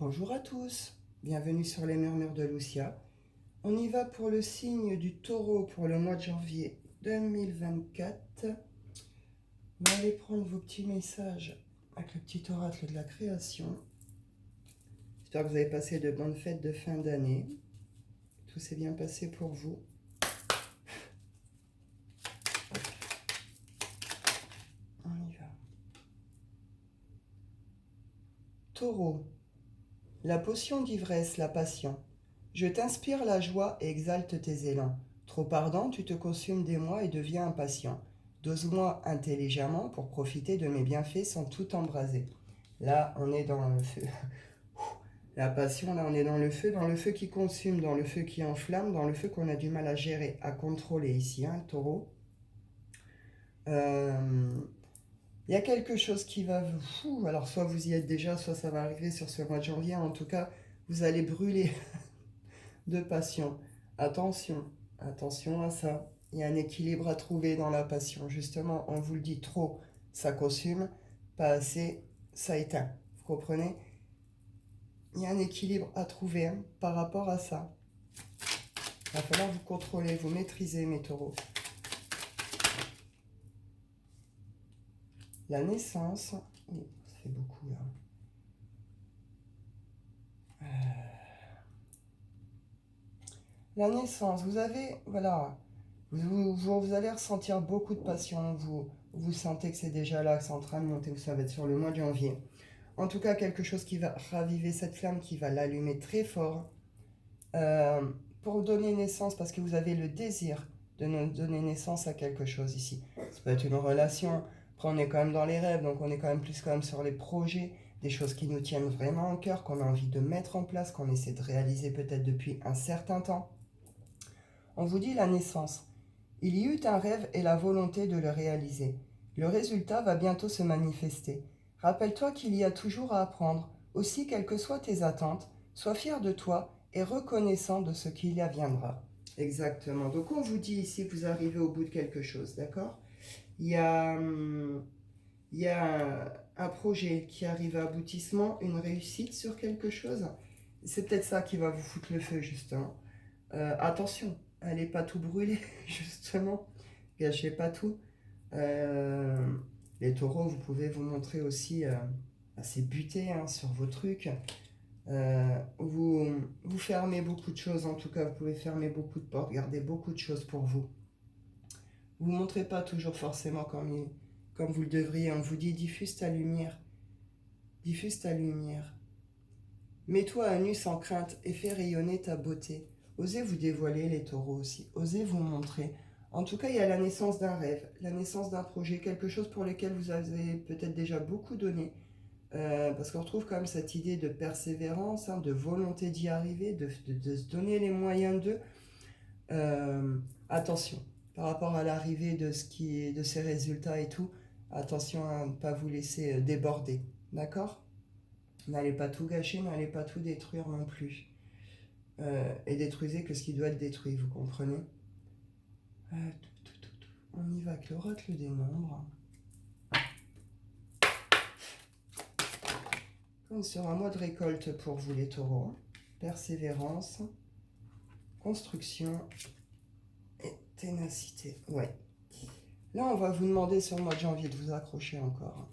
Bonjour à tous, bienvenue sur les murmures de Lucia. On y va pour le signe du taureau pour le mois de janvier 2024. On va aller prendre vos petits messages avec le petit oracle de la création. J'espère que vous avez passé de bonnes fêtes de fin d'année. Tout s'est bien passé pour vous. On y va. Taureau, la potion d'ivresse, la passion. Je t'inspire la joie et exalte tes élans. Trop ardent, tu te consumes d'émoi et deviens impatient. Dose-moi intelligemment pour profiter de mes bienfaits sans tout embraser. Là, on est dans le feu. La passion, là, on est dans le feu qui consume, dans le feu qui enflamme, dans le feu qu'on a du mal à gérer, à contrôler ici, hein, taureau. Il y a quelque chose qui va vous... Alors, soit vous y êtes déjà, soit ça va arriver sur ce mois de janvier. En tout cas, vous allez brûler de passion. Attention, attention à ça. Il y a un équilibre à trouver dans la passion. Justement, on vous le dit, trop, ça consume, pas assez, ça éteint. Vous comprenez? Il y a un équilibre à trouver hein, par rapport à ça. Il va falloir vous contrôler, vous maîtriser, mes taureaux. La naissance, oh, ça fait beaucoup là. La naissance, vous avez, voilà, vous allez ressentir beaucoup de passion, vous sentez que c'est déjà là, que c'est en train de monter, ça va être sur le mois de janvier. En tout cas, quelque chose qui va raviver cette flamme, qui va l'allumer très fort, pour donner naissance, parce que vous avez le désir de donner naissance à quelque chose ici. Ça peut être une relation, après on est quand même dans les rêves, donc on est quand même plus sur les projets, des choses qui nous tiennent vraiment au cœur, qu'on a envie de mettre en place, qu'on essaie de réaliser peut-être depuis un certain temps. On vous dit la naissance. Il y eut un rêve et la volonté de le réaliser. Le résultat va bientôt se manifester. Rappelle-toi qu'il y a toujours à apprendre. Aussi, quelles que soient tes attentes, sois fier de toi et reconnaissant de ce qu'il y viendra. Exactement. Donc on vous dit ici que vous arrivez au bout de quelque chose, d'accord? Il y a, un projet qui arrive à aboutissement, une réussite sur quelque chose. C'est peut-être ça qui va vous foutre le feu, justement. Attention, allez pas tout brûler, justement. Gâchez pas tout. Les taureaux, vous pouvez vous montrer aussi assez butés hein, sur vos trucs. Vous fermez beaucoup de choses, en tout cas, vous pouvez fermer beaucoup de portes, garder beaucoup de choses pour vous. Vous ne montrez pas toujours forcément comme vous le devriez. On vous dit diffuse ta lumière. Diffuse ta lumière. Mets-toi à nu sans crainte et fais rayonner ta beauté. Osez vous dévoiler les taureaux aussi. Osez vous montrer. En tout cas, il y a la naissance d'un rêve, la naissance d'un projet, quelque chose pour lequel vous avez peut-être déjà beaucoup donné. Parce qu'on retrouve quand même cette idée de persévérance, hein, de volonté d'y arriver, de se donner les moyens d'eux. Attention, par rapport à l'arrivée de ces résultats et tout, attention à ne pas vous laisser déborder, d'accord? N'allez pas tout gâcher, n'allez pas tout détruire non plus. Et détruisez que ce qui doit être détruit, vous comprenez? On y va avec l'oracle des nombres. Comme sur un mois de récolte pour vous les taureaux. Persévérance, construction et ténacité. Ouais. Là, on va vous demander sur le mois de janvier de vous accrocher encore.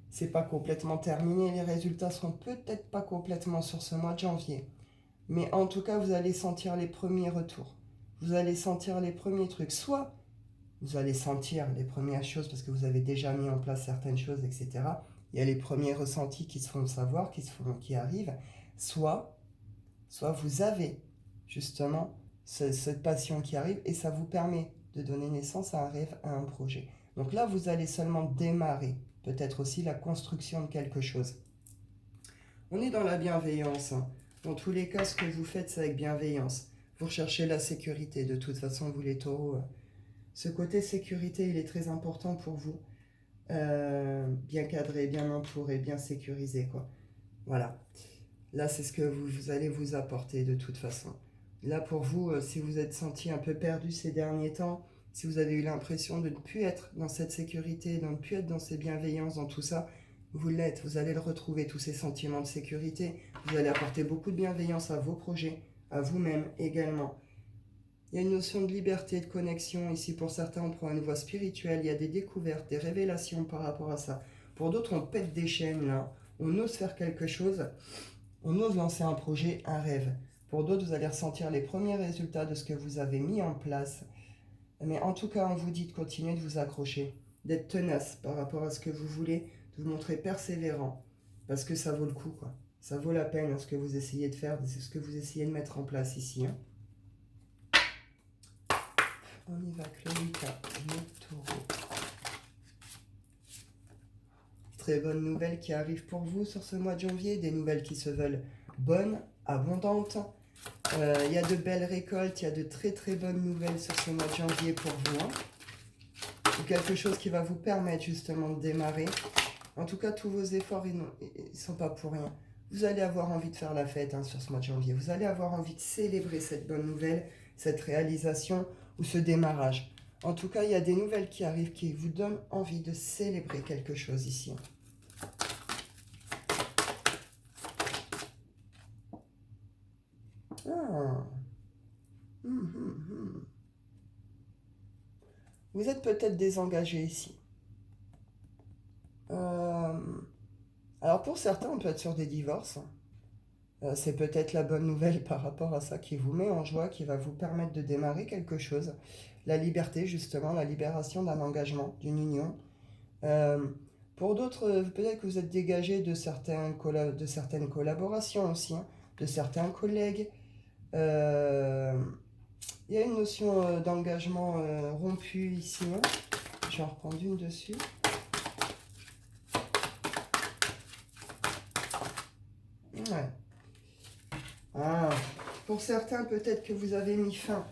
C'est pas complètement terminé, les résultats seront peut-être pas complètement sur ce mois de janvier. Mais en tout cas, vous allez sentir les premiers retours. Vous allez sentir les premiers trucs. Soit vous allez sentir les premières choses parce que vous avez déjà mis en place certaines choses, etc. Il y a les premiers ressentis qui se font savoir, qui arrivent. Soit vous avez justement cette passion qui arrive et ça vous permet de donner naissance à un rêve, à un projet. Donc là, vous allez seulement démarrer, peut-être aussi la construction de quelque chose. On est dans la bienveillance. Hein. Dans tous les cas, ce que vous faites, c'est avec bienveillance. Vous recherchez la sécurité. De toute façon, vous les taureaux, ce côté sécurité, il est très important pour vous. Bien cadré, bien entouré, bien sécurisé, quoi. Voilà. Là, c'est ce que vous allez vous apporter de toute façon. Là, pour vous, si vous êtes senti un peu perdu ces derniers temps, si vous avez eu l'impression de ne plus être dans cette sécurité, de ne plus être dans ces bienveillances, dans tout ça, Vous l'êtes, vous allez le retrouver, tous ces sentiments de sécurité. Vous allez apporter beaucoup de bienveillance à vos projets, à vous-même également. Il y a une notion de liberté, de connexion. Ici, pour certains, on prend une voie spirituelle. Il y a des découvertes, des révélations par rapport à ça. Pour d'autres, on pète des chaînes, là. On ose faire quelque chose. On ose lancer un projet, un rêve. Pour d'autres, vous allez ressentir les premiers résultats de ce que vous avez mis en place. Mais en tout cas, on vous dit de continuer de vous accrocher, d'être tenace par rapport à ce que vous voulez, de vous montrer persévérant, parce que ça vaut le coup, quoi. Ça vaut la peine, ce que vous essayez de faire, c'est ce que vous essayez de mettre en place ici. Hein. On y va, Clérica, le taureau. Très bonne nouvelle qui arrive pour vous sur ce mois de janvier, des nouvelles qui se veulent bonnes, abondantes. Il y a de belles récoltes, il y a de très très bonnes nouvelles sur ce mois de janvier pour vous. Hein. Ou quelque chose qui va vous permettre justement de démarrer. En tout cas, tous vos efforts, ils ne sont pas pour rien. Vous allez avoir envie de faire la fête hein, sur ce mois de janvier. Vous allez avoir envie de célébrer cette bonne nouvelle, cette réalisation ou ce démarrage. En tout cas, il y a des nouvelles qui arrivent qui vous donnent envie de célébrer quelque chose ici. Ah. Vous êtes peut-être désengagé ici. Alors pour certains, on peut être sur des divorces. C'est peut-être la bonne nouvelle par rapport à ça qui vous met en joie, qui va vous permettre de démarrer quelque chose. La liberté, justement, la libération d'un engagement, d'une union. Pour d'autres, peut-être que vous êtes dégagé de certaines collaborations aussi, hein, de certains collègues. Il y a une notion d'engagement rompu ici. Hein. Je vais en reprendre une dessus. Ouais. Ah, pour certains, peut-être que vous avez mis fin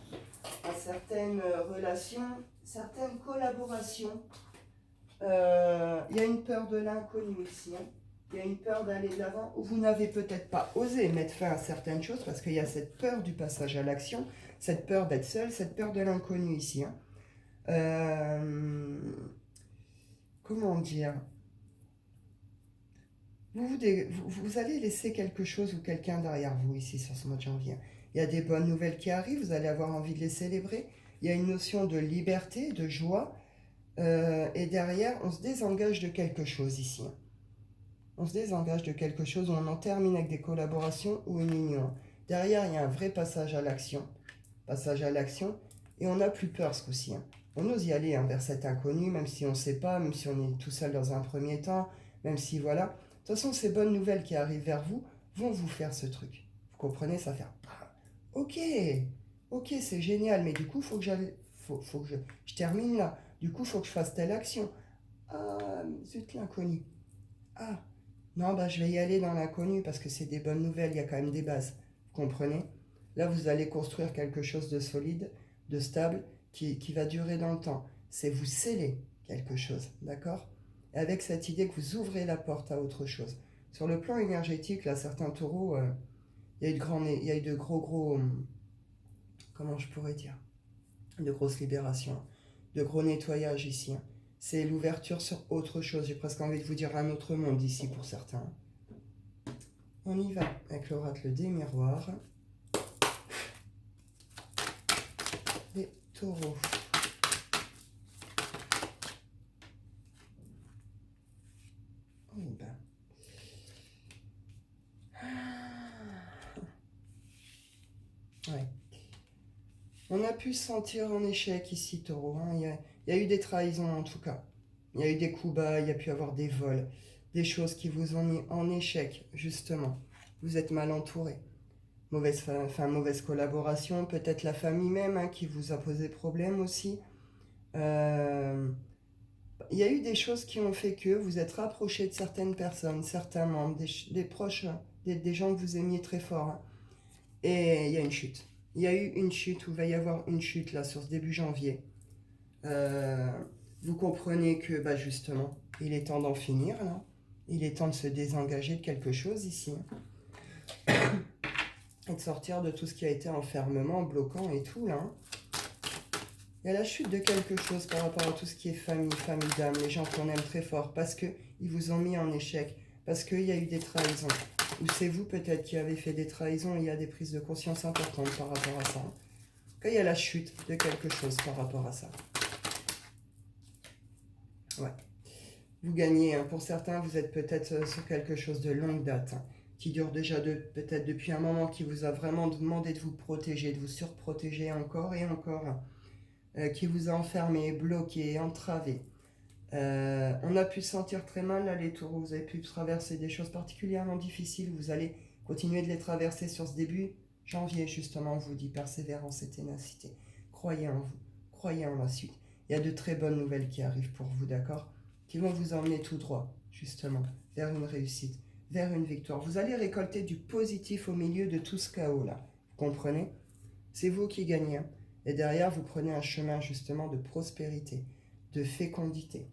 à certaines relations, certaines collaborations. Il y a une peur de l'inconnu ici. Hein. Il y a une peur d'aller de l'avant. Vous n'avez peut-être pas osé mettre fin à certaines choses parce qu'il y a cette peur du passage à l'action, cette peur d'être seul, cette peur de l'inconnu ici. Hein. Comment dire ? Vous allez laisser quelque chose ou quelqu'un derrière vous ici sur ce mois de janvier. Il y a des bonnes nouvelles qui arrivent, vous allez avoir envie de les célébrer. Il y a une notion de liberté, de joie. Et derrière, on se désengage de quelque chose ici. On se désengage de quelque chose où on en termine avec des collaborations ou une union. Derrière, il y a un vrai passage à l'action. Passage à l'action. Et on n'a plus peur ce coup-ci. Hein. On ose y aller hein, vers cet inconnu, même si on ne sait pas, même si on est tout seul dans un premier temps, même si voilà. De toute façon, ces bonnes nouvelles qui arrivent vers vous vont vous faire ce truc. Vous comprenez, ça fait ok, ok, c'est génial, mais du coup, faut que je termine là. Du coup, il faut que je fasse telle action. Ah, zut, l'inconnu. Ah, non, bah je vais y aller dans l'inconnu parce que c'est des bonnes nouvelles, il y a quand même des bases. Vous comprenez? Là, vous allez construire quelque chose de solide, de stable, qui va durer dans le temps. C'est vous sceller quelque chose, d'accord? Et avec cette idée que vous ouvrez la porte à autre chose. Sur le plan énergétique, là, certains taureaux, il y a eu de gros, comment je pourrais dire? De grosses libérations, de gros nettoyages ici. Hein. C'est l'ouverture sur autre chose. J'ai presque envie de vous dire un autre monde ici pour certains. On y va avec l'oracle des miroirs. Les taureaux. Oh ben. Ouais. On a pu se sentir en échec ici, taureau. Hein. Il y a eu des trahisons en tout cas. Il y a eu des coups bas, il y a pu avoir des vols, des choses qui vous ont mis en échec, justement. Vous êtes mal entouré. Mauvaise collaboration, peut-être la famille même hein, qui vous a posé problème aussi. Il y a eu des choses qui ont fait que vous êtes rapproché de certaines personnes, certains membres, des proches, des gens que vous aimiez très fort. Hein. Et il y a une chute. Il y a eu une chute, ou il va y avoir une chute là sur ce début janvier. Vous comprenez que justement, il est temps d'en finir là. Il est temps de se désengager de quelque chose ici. Et de sortir de tout ce qui a été enfermement, bloquant et tout là. Il y a la chute de quelque chose par rapport à tout ce qui est famille, famille d'âme, les gens qu'on aime très fort, parce qu'ils vous ont mis en échec, parce qu'il y a eu des trahisons. Ou c'est vous peut-être qui avez fait des trahisons, il y a des prises de conscience importantes par rapport à ça. Quand il y a la chute de quelque chose par rapport à ça. Ouais. Vous gagnez, hein. Pour certains, vous êtes peut-être sur quelque chose de longue date, hein, qui dure déjà peut-être depuis un moment, qui vous a vraiment demandé de vous protéger, de vous surprotéger encore et encore, qui vous a enfermé, bloqué, entravé. On a pu se sentir très mal là, les taureaux, vous avez pu traverser des choses particulièrement difficiles, vous allez continuer de les traverser sur ce début janvier, justement, on vous dit persévérance et ténacité. Croyez en vous, croyez en la suite. Il y a de très bonnes nouvelles qui arrivent pour vous, d'accord? Qui vont vous emmener tout droit, justement, vers une réussite, vers une victoire. Vous allez récolter du positif au milieu de tout ce chaos-là. Vous comprenez? C'est vous qui gagnez, hein. Et derrière, vous prenez un chemin, justement, de prospérité, de fécondité.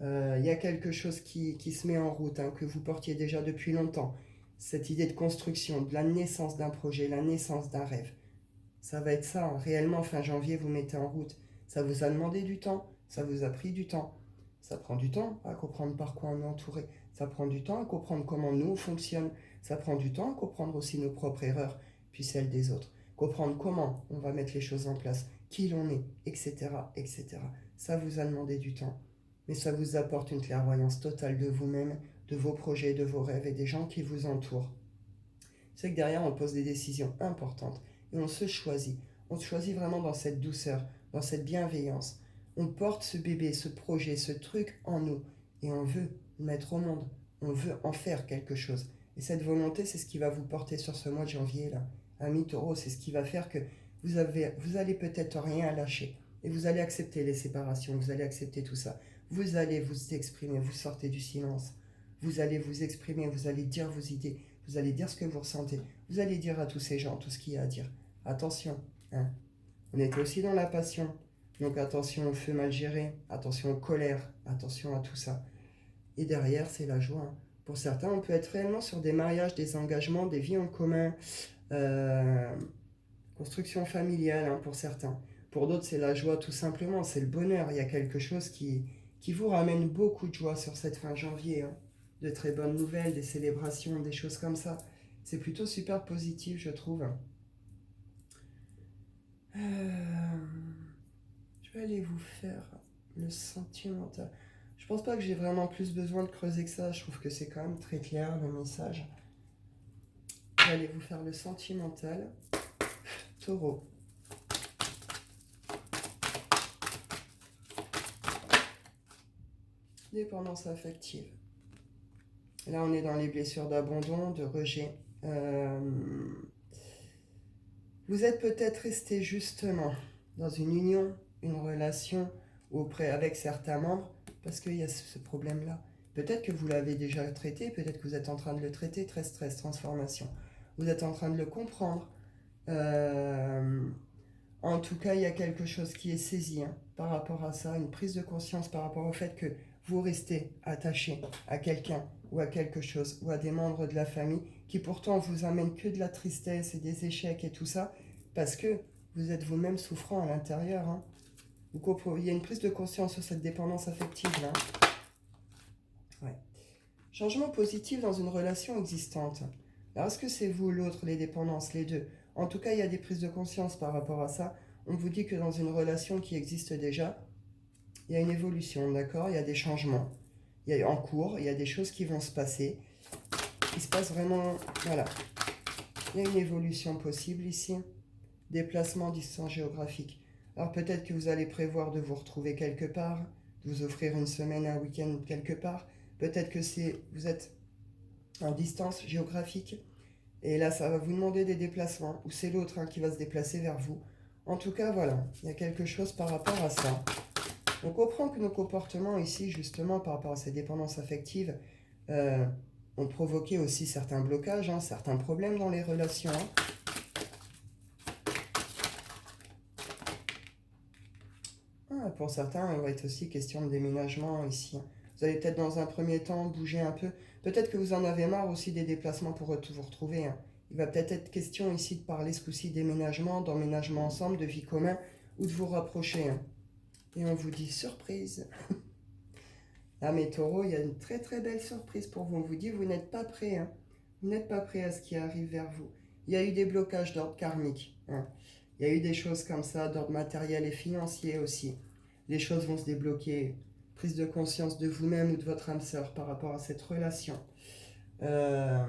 Il y a quelque chose qui se met en route, hein, que vous portiez déjà depuis longtemps. Cette idée de construction, de la naissance d'un projet, la naissance d'un rêve. Ça va être ça, hein. Réellement, fin janvier, vous mettez en route. Ça vous a demandé du temps, ça vous a pris du temps. Ça prend du temps à comprendre par quoi on est entouré. Ça prend du temps à comprendre comment nous on fonctionne. Ça prend du temps à comprendre aussi nos propres erreurs, puis celles des autres. Comprendre comment on va mettre les choses en place, qui l'on est, etc., etc. Ça vous a demandé du temps. Mais ça vous apporte une clairvoyance totale de vous-même, de vos projets, de vos rêves et des gens qui vous entourent. C'est que derrière, on pose des décisions importantes et on se choisit. On se choisit vraiment dans cette douceur, dans cette bienveillance. On porte ce bébé, ce projet, ce truc en nous et on veut le mettre au monde. On veut en faire quelque chose. Et cette volonté, c'est ce qui va vous porter sur ce mois de janvier là. Ami Taureau, c'est ce qui va faire que vous allez peut-être rien lâcher. Et vous allez accepter les séparations, vous allez accepter tout ça. Vous allez vous exprimer, vous sortez du silence. Vous allez vous exprimer, vous allez dire vos idées, vous allez dire ce que vous ressentez. Vous allez dire à tous ces gens tout ce qu'il y a à dire. Attention, hein. On est aussi dans la passion. Donc attention au feu mal géré, attention aux colères, attention à tout ça. Et derrière, c'est la joie, hein. Pour certains, on peut être réellement sur des mariages, des engagements, des vies en commun, euh, construction familiale, hein, pour certains. Pour d'autres, c'est la joie tout simplement, c'est le bonheur. Il y a quelque chose qui vous ramène beaucoup de joie sur cette fin janvier, hein. De très bonnes nouvelles, des célébrations, des choses comme ça. C'est plutôt super positif, je trouve. Je vais aller vous faire le sentimental. Je pense pas que j'ai vraiment plus besoin de creuser que ça. Je trouve que c'est quand même très clair le message. Je vais aller vous faire le sentimental. Taureau. Dépendance affective. Là, on est dans les blessures d'abandon, de rejet. Vous êtes peut-être resté justement dans une union, une relation avec certains membres, parce qu'il y a ce problème-là. Peut-être que vous l'avez déjà traité, peut-être que vous êtes en train de le traiter, très stress, transformation. Vous êtes en train de le comprendre. En tout cas, il y a quelque chose qui est saisi, hein, par rapport à ça, une prise de conscience par rapport au fait que vous restez attaché à quelqu'un ou à quelque chose ou à des membres de la famille qui pourtant vous amènent que de la tristesse et des échecs et tout ça parce que vous êtes vous-même souffrant à l'intérieur, hein. Il y a une prise de conscience sur cette dépendance affective là. Ouais. Changement positif dans une relation existante. Alors est-ce que c'est vous, l'autre, les dépendances, les deux? En tout cas, il y a des prises de conscience par rapport à ça. On vous dit que dans une relation qui existe déjà, il y a une évolution, d'accord? Il y a des changements. Il y a en cours, il y a des choses qui vont se passer. Il se passe vraiment... Voilà. Il y a une évolution possible ici. Déplacement, distance géographique. Alors peut-être que vous allez prévoir de vous retrouver quelque part, de vous offrir une semaine, un week-end quelque part. Peut-être que vous êtes en distance géographique. Et là, ça va vous demander des déplacements. Ou c'est l'autre, hein, qui va se déplacer vers vous. En tout cas, voilà. Il y a quelque chose par rapport à ça. On comprend que nos comportements ici, justement, par rapport à ces dépendances affectives, ont provoqué aussi certains blocages, hein, certains problèmes dans les relations, hein. Pour certains, il va être aussi question de déménagement ici, hein. Vous allez peut-être dans un premier temps bouger un peu. Peut-être que vous en avez marre aussi des déplacements pour vous retrouver, hein. Il va peut-être être question ici de parler ce coup-ci déménagement, d'emménagement ensemble, de vie commune. ou de vous rapprocher. Hein. Et on vous dit surprise. Ah mais taureau, il y a une très très belle surprise pour vous. On vous dit vous n'êtes pas prêt. Hein. Vous n'êtes pas prêt à ce qui arrive vers vous. Il y a eu des blocages d'ordre karmique. Hein. Il y a eu des choses comme ça, d'ordre matériel et financier aussi. Les choses vont se débloquer. Prise de conscience de vous-même ou de votre âme sœur par rapport à cette relation. Bah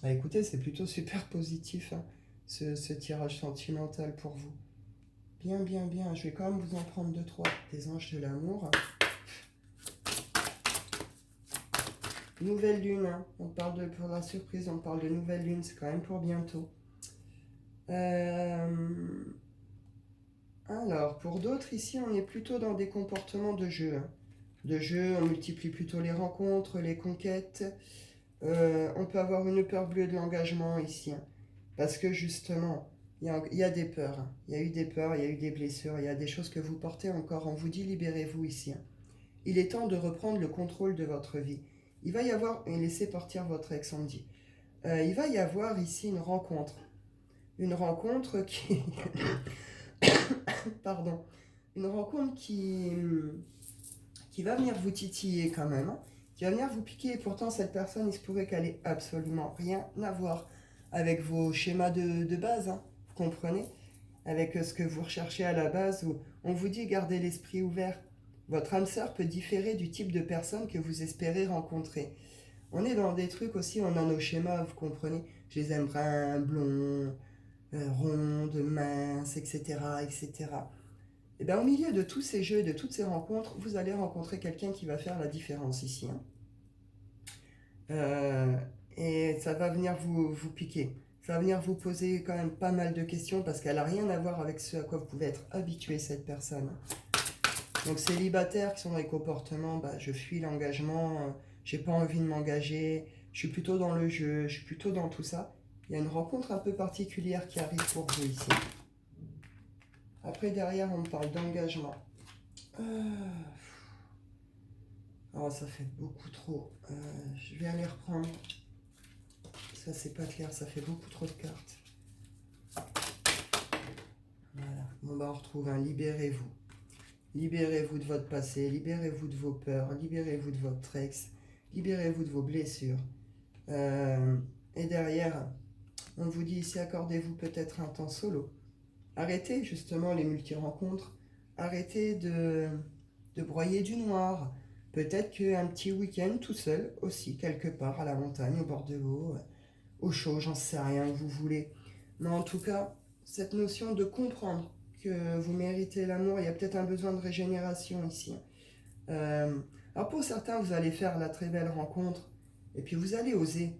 écoutez, c'est plutôt super positif, hein, ce tirage sentimental pour vous. Bien, bien, bien. Je vais quand même vous en prendre 2-3 des anges de l'amour. Nouvelle lune, hein. On parle de, pour la surprise, on parle de nouvelle lune, c'est quand même pour bientôt. Alors, pour d'autres, ici, on est plutôt dans des comportements de jeu. Hein. De jeu, on multiplie plutôt les rencontres, les conquêtes. On peut avoir une peur bleue de l'engagement ici. Hein, parce que justement, il y a des peurs. Hein. Il y a eu des peurs, il y a eu des blessures, il y a des choses que vous portez encore. On vous dit libérez-vous ici. Hein. Il est temps de reprendre le contrôle de votre vie. Il va y avoir, et laissez partir votre ex, on me dit. Il va y avoir ici une rencontre. Une rencontre qui... Pardon. Une rencontre qui va venir vous titiller quand même. Hein, qui va venir vous piquer. Et pourtant, cette personne, il se pourrait qu'elle ait absolument rien à voir avec vos schémas de base. Hein, vous comprenez? Avec ce que vous recherchez à la base. Où on vous dit gardez l'esprit ouvert. Votre âme sœur peut différer du type de personne que vous espérez rencontrer. On est dans des trucs aussi, on a nos schémas, vous comprenez. Je les aime bruns, blonds, rondes, minces, etc., etc. Et bien au milieu de tous ces jeux, de toutes ces rencontres, vous allez rencontrer quelqu'un qui va faire la différence ici. Hein. Et ça va venir vous piquer. Ça va venir vous poser quand même pas mal de questions parce qu'elle n'a rien à voir avec ce à quoi vous pouvez être habitué, cette personne. Donc célibataires qui sont dans les comportements, bah, je fuis l'engagement, j'ai pas envie de m'engager, je suis plutôt dans le jeu, je suis plutôt dans tout ça. Il y a une rencontre un peu particulière qui arrive pour vous ici. Après derrière on me parle d'engagement. Oh ça fait beaucoup trop. Je vais aller reprendre. Ça c'est pas clair, ça fait beaucoup trop de cartes. Voilà. Bon bah on retrouve un libérez-vous. Libérez-vous de votre passé, libérez-vous de vos peurs, libérez-vous de votre ex, libérez-vous de vos blessures. Et derrière, on vous dit ici, accordez-vous peut-être un temps solo. Arrêtez justement les multi-rencontres, arrêtez de broyer du noir. Peut-être qu'un petit week-end tout seul aussi, quelque part à la montagne, au bord de l'eau, au chaud, j'en sais rien, où vous voulez. Mais en tout cas, cette notion de comprendre que vous méritez l'amour, il y a peut-être un besoin de régénération ici. Alors pour certains, vous allez faire la très belle rencontre et puis vous allez oser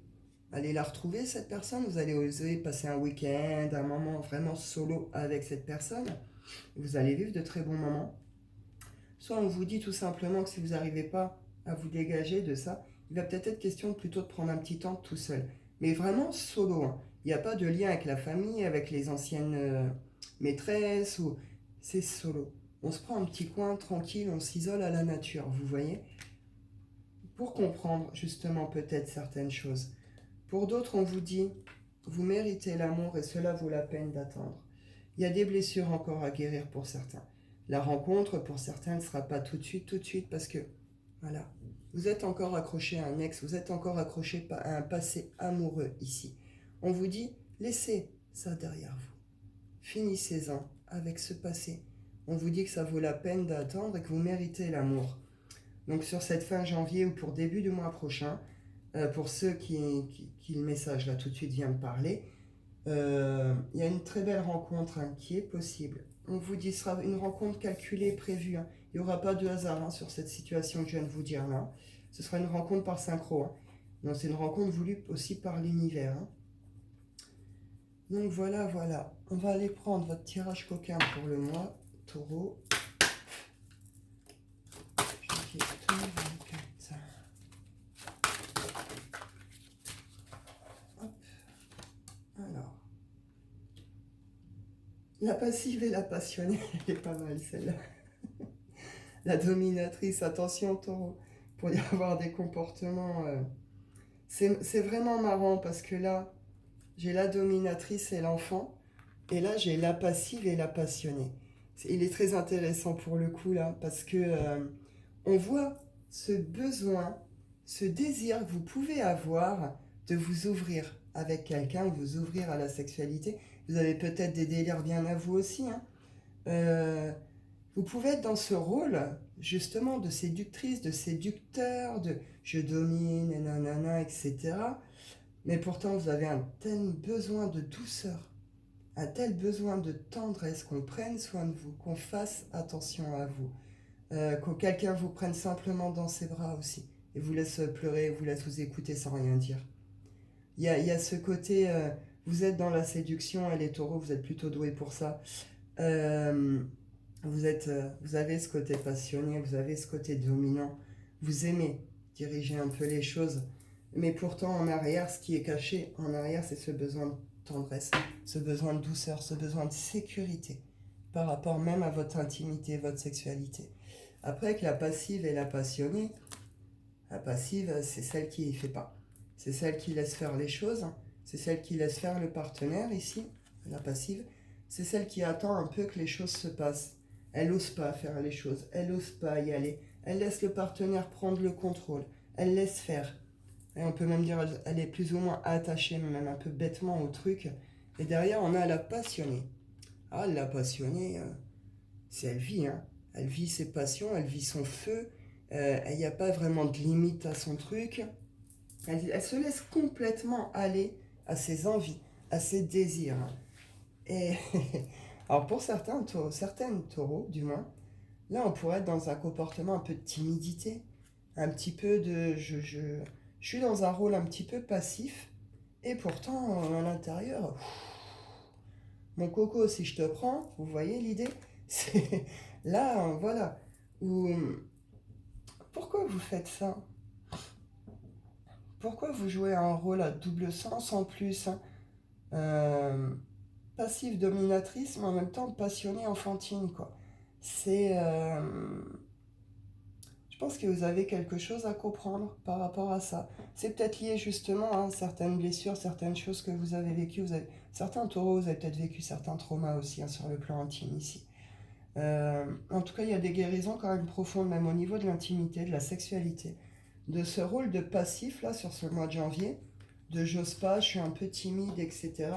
aller la retrouver, cette personne. Vous allez oser passer un week-end, un moment vraiment solo avec cette personne. Vous allez vivre de très bons moments. Soit on vous dit tout simplement que si vous n'arrivez pas à vous dégager de ça, il va peut-être être question plutôt de prendre un petit temps tout seul. Mais vraiment solo. Hein. Il n'y a pas de lien avec la famille, avec les anciennes maîtresses. Ou... C'est solo. On se prend un petit coin tranquille, on s'isole à la nature, vous voyez, pour comprendre justement peut-être certaines choses. Pour d'autres, on vous dit, vous méritez l'amour et cela vaut la peine d'attendre. Il y a des blessures encore à guérir pour certains. La rencontre, pour certains, ne sera pas tout de suite, parce que, voilà, vous êtes encore accroché à un ex, vous êtes encore accroché à un passé amoureux ici. On vous dit, laissez ça derrière vous. Finissez-en avec ce passé. On vous dit que ça vaut la peine d'attendre et que vous méritez l'amour. Donc sur cette fin janvier ou pour début du mois prochain, pour ceux qui le message là tout de suite vient de parler, il y a une très belle rencontre hein, qui est possible. On vous dit ce sera une rencontre calculée, prévue. Hein. Il n'y aura pas de hasard hein, sur cette situation que je viens de vous dire là. Ce sera une rencontre par synchro. Hein. Donc c'est une rencontre voulue aussi par l'univers. Hein. Donc voilà, voilà. On va aller prendre votre tirage coquin pour le mois, taureau. Alors, la passive et la passionnée, elle est pas mal celle-là. La dominatrice, attention taureau, pour y avoir des comportements... C'est vraiment marrant parce que là, j'ai la dominatrice et l'enfant, et là j'ai la passive et la passionnée. il est très intéressant pour le coup là, parce que on voit ce besoin, ce désir que vous pouvez avoir de vous ouvrir avec quelqu'un, vous ouvrir à la sexualité. Vous avez peut-être des délires bien à vous aussi, hein. Vous pouvez être dans ce rôle, justement, de séductrice, de séducteur, de je domine, et nanana, etc. Mais pourtant, vous avez un tel besoin de douceur, un tel besoin de tendresse, qu'on prenne soin de vous, qu'on fasse attention à vous, que quelqu'un vous prenne simplement dans ses bras aussi, et vous laisse pleurer, vous laisse vous écouter sans rien dire. Il y a ce côté, vous êtes dans la séduction, et les taureaux, vous êtes plutôt doués pour ça. Euh, vous avez ce côté passionné, vous avez ce côté dominant, vous aimez diriger un peu les choses, mais pourtant en arrière, ce qui est caché en arrière, c'est ce besoin de tendresse, ce besoin de douceur, ce besoin de sécurité par rapport même à votre intimité, votre sexualité. Après, avec la passive et la passionnée, la passive, c'est celle qui ne fait pas. C'est celle qui laisse faire les choses, c'est celle qui laisse faire le partenaire ici, la passive. C'est celle qui attend un peu que les choses se passent. Elle n'ose pas faire les choses, elle n'ose pas y aller. Elle laisse le partenaire prendre le contrôle, elle laisse faire. Et on peut même dire qu'elle est plus ou moins attachée, même un peu bêtement au truc. Et derrière, on a la passionnée. Ah, la passionnée, c'est elle vit, hein. Elle vit ses passions, elle vit son feu. Il n'y a pas vraiment de limite à son truc. Elle se laisse complètement aller à ses envies, à ses désirs. Et alors pour certaines taureaux, du moins, là on pourrait être dans un comportement un peu de timidité, un petit peu de je suis dans un rôle un petit peu passif, et pourtant à l'intérieur, mon coco, si je te prends, vous voyez l'idée? C'est là, voilà. Ou pourquoi vous faites ça? Pourquoi vous jouez un rôle à double sens en plus, hein? Passive dominatrice, mais en même temps passionnée enfantine, quoi. C'est. Je pense que vous avez quelque chose à comprendre par rapport à ça. C'est peut-être lié justement à certaines blessures, certaines choses que vous avez vécues. Certains taureaux, vous avez peut-être vécu certains traumas aussi, hein, sur le plan intime ici. En tout cas, il y a des guérisons quand même profondes, même au niveau de l'intimité, de la sexualité. De ce rôle de passif, là, sur ce mois de janvier, de j'ose pas, je suis un peu timide, etc.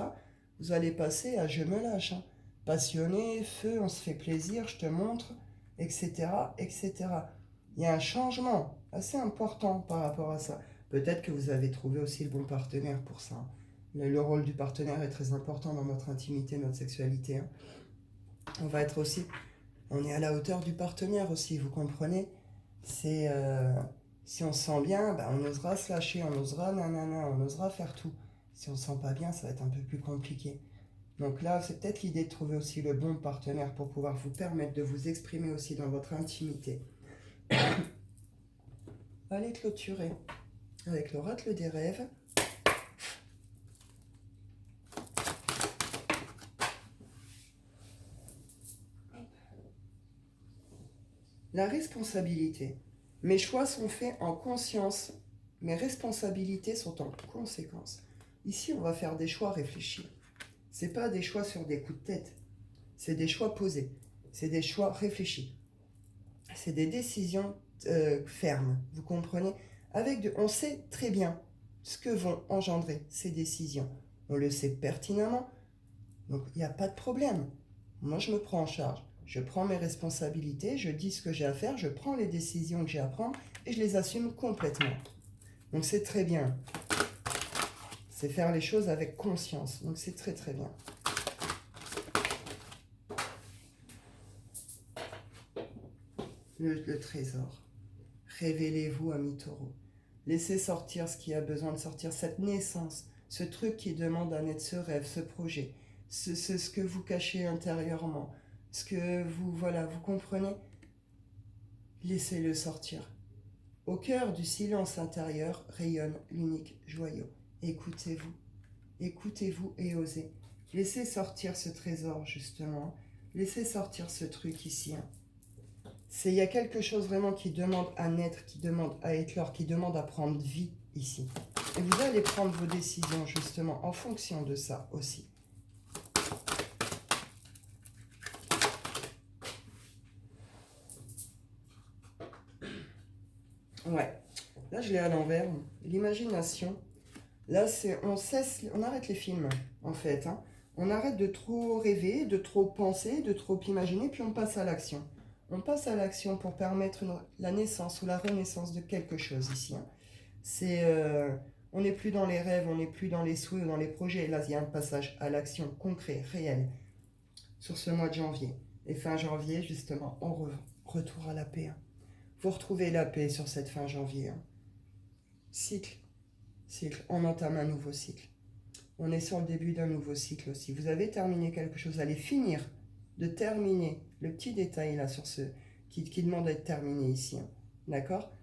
Vous allez passer à je me lâche, hein. Passionné, feu, on se fait plaisir, je te montre, etc., etc. Il y a un changement assez important par rapport à ça. Peut-être que vous avez trouvé aussi le bon partenaire pour ça. Le rôle du partenaire est très important dans notre intimité, notre sexualité, hein. On va être aussi, on est à la hauteur du partenaire aussi, vous comprenez? C'est, si on se sent bien, bah, on osera se lâcher, on osera nanana, on osera faire tout. Si on se sent pas bien, ça va être un peu plus compliqué. Donc là, c'est peut-être l'idée de trouver aussi le bon partenaire pour pouvoir vous permettre de vous exprimer aussi dans votre intimité. Allez clôturer avec l'oracle des rêves. La responsabilité. Mes choix sont faits en conscience. Mes responsabilités sont en conséquence. Ici, on va faire des choix réfléchis. C'est pas des choix sur des coups de tête. C'est des choix posés. C'est des choix réfléchis. C'est des décisions fermes. Vous comprenez? On sait très bien ce que vont engendrer ces décisions. On le sait pertinemment. Donc, il n'y a pas de problème. Moi, je me prends en charge. Je prends mes responsabilités, je dis ce que j'ai à faire, je prends les décisions que j'ai à prendre et je les assume complètement. Donc c'est très bien. C'est faire les choses avec conscience. Donc c'est très très bien. Le trésor. Révélez-vous, amis taureaux. Laissez sortir ce qui a besoin de sortir, cette naissance, ce truc qui demande à naître, ce rêve, ce projet, ce que vous cachez intérieurement, ce que vous comprenez. Laissez-le sortir. Au cœur du silence intérieur rayonne l'unique joyau. Écoutez-vous, écoutez-vous et osez. Laissez sortir ce trésor, justement. Laissez sortir ce truc ici, hein. Il y a quelque chose vraiment qui demande à naître, qui demande à éclore, qui demande à prendre vie ici. Et vous allez prendre vos décisions, justement, en fonction de ça aussi. Ouais. Là, je l'ai à l'envers. L'imagination. Là, on arrête les films, en fait. Hein. On arrête de trop rêver, de trop penser, de trop imaginer, puis on passe à l'action. On passe à l'action pour permettre la naissance ou la renaissance de quelque chose ici. Hein. On n'est plus dans les rêves, on n'est plus dans les souhaits ou dans les projets. Là, il y a un passage à l'action concret, réel, sur ce mois de janvier. Et fin janvier, justement, retour à la paix. Hein. Vous retrouvez la paix sur cette fin janvier. Hein. Cycle. On entame un nouveau cycle. On est sur le début d'un nouveau cycle aussi. Vous avez terminé quelque chose, allez finir de terminer le petit détail là sur ce qui demande d'être terminé ici. Hein. D'accord?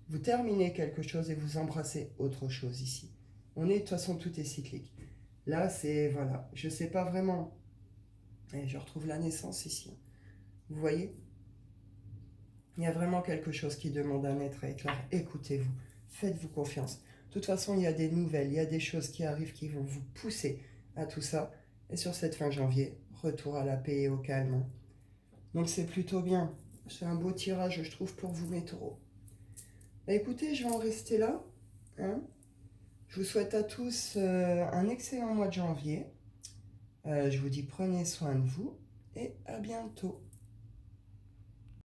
Vous terminez quelque chose et vous embrassez autre chose ici. De toute façon, tout est cyclique. Là, c'est, voilà, je sais pas vraiment. Et je retrouve la naissance ici. Hein. Vous voyez? Il y a vraiment quelque chose qui demande à naître et éclore. Écoutez-vous, faites-vous confiance. De toute façon, il y a des nouvelles, il y a des choses qui arrivent qui vont vous pousser à tout ça. Et sur cette fin janvier, retour à la paix et au calme. Donc c'est plutôt bien. C'est un beau tirage, je trouve, pour vous, mes taureaux. Bah, écoutez, je vais en rester là. Hein. Je vous souhaite à tous un excellent mois de janvier. Je vous dis prenez soin de vous et à bientôt.